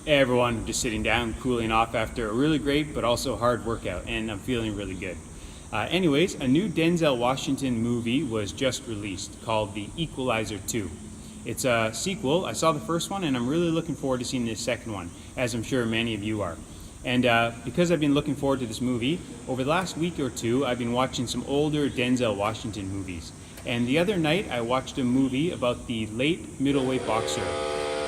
Hey everyone, just sitting down, cooling off after a really great but also hard workout, and I'm feeling really good. Anyways, a new Denzel Washington movie was just released called The Equalizer 2. It's a sequel. I saw the first one and I'm really looking forward to seeing the second one, as I'm sure many of you are. And because I've been looking forward to this movie, over the last week or two I've been watching some older Denzel Washington movies. And the other night I watched a movie about the late middleweight boxer,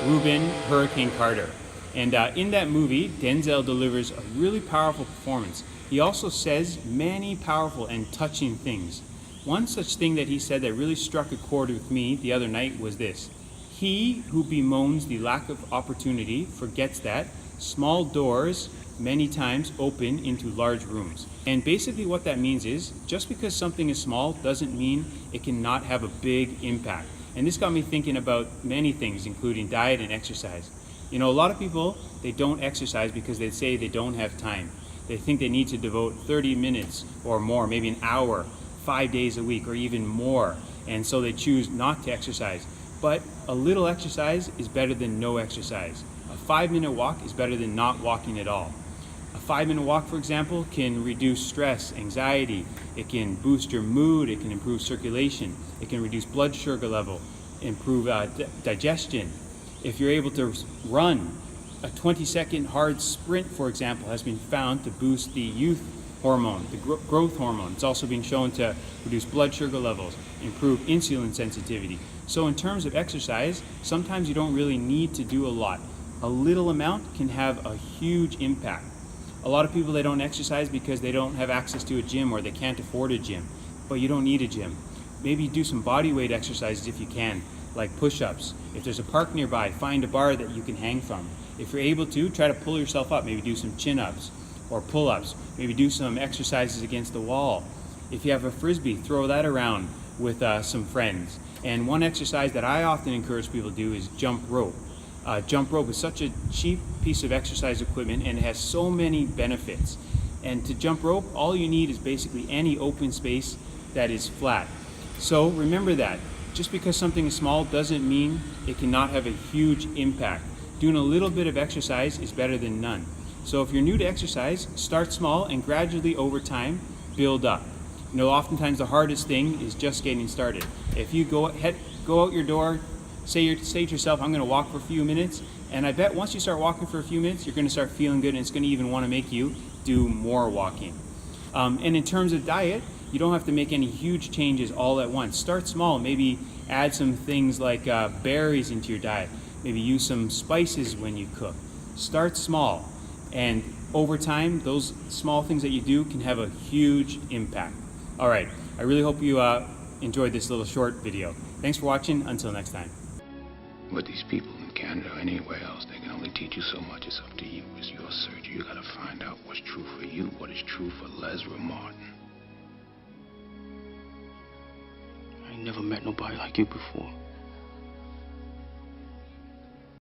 Rubin Hurricane Carter. And in that movie, Denzel delivers a really powerful performance. He also says many powerful and touching things. One such thing that he said that really struck a chord with me the other night was this: "He who bemoans the lack of opportunity forgets that small doors many times open into large rooms." And basically what that means is, just because something is small doesn't mean it cannot have a big impact. And this got me thinking about many things, including diet and exercise. You know, a lot of people, they don't exercise because they say they don't have time. They think they need to devote 30 minutes or more, maybe an hour, 5 days a week or even more. And so they choose not to exercise. But a little exercise is better than no exercise. A 5-minute walk is better than not walking at all. A 5-minute walk, for example, can reduce stress, anxiety. It can boost your mood. It can improve circulation. It can reduce blood sugar level, improve digestion. If you're able to run, a 20-second hard sprint, for example, has been found to boost the youth hormone, the growth hormone. It's also been shown to reduce blood sugar levels, improve insulin sensitivity. So in terms of exercise, sometimes you don't really need to do a lot. A little amount can have a huge impact. A lot of people, they don't exercise because they don't have access to a gym or they can't afford a gym. But you don't need a gym. Maybe do some body weight exercises if you can, like push-ups. If there's a park nearby, find a bar that you can hang from. If you're able to, try to pull yourself up. Maybe do some chin-ups or pull-ups. Maybe do some exercises against the wall. If you have a frisbee, throw that around with some friends. And one exercise that I often encourage people to do is jump rope. Jump rope is such a cheap piece of exercise equipment and it has so many benefits. And to jump rope, all you need is basically any open space that is flat. So remember that. Just because something is small doesn't mean it cannot have a huge impact. Doing a little bit of exercise is better than none. So if you're new to exercise, start small and gradually over time build up. You know, oftentimes the hardest thing is just getting started. If you go out your door, say to yourself, I'm going to walk for a few minutes, and I bet once you start walking for a few minutes, you're going to start feeling good and it's going to even want to make you do more walking. And in terms of diet, you don't have to make any huge changes all at once. Start small. Maybe add some things like berries into your diet. Maybe use some spices when you cook. Start small. And over time, those small things that you do can have a huge impact. All right. I really hope you enjoyed this little short video. Thanks for watching. Until next time. But these people in Canada or anywhere else, they can only teach you so much. It's up to you. It's your search. You gotta find out what's true for you, what is true for Lesra Martin. I ain't never met nobody like you before.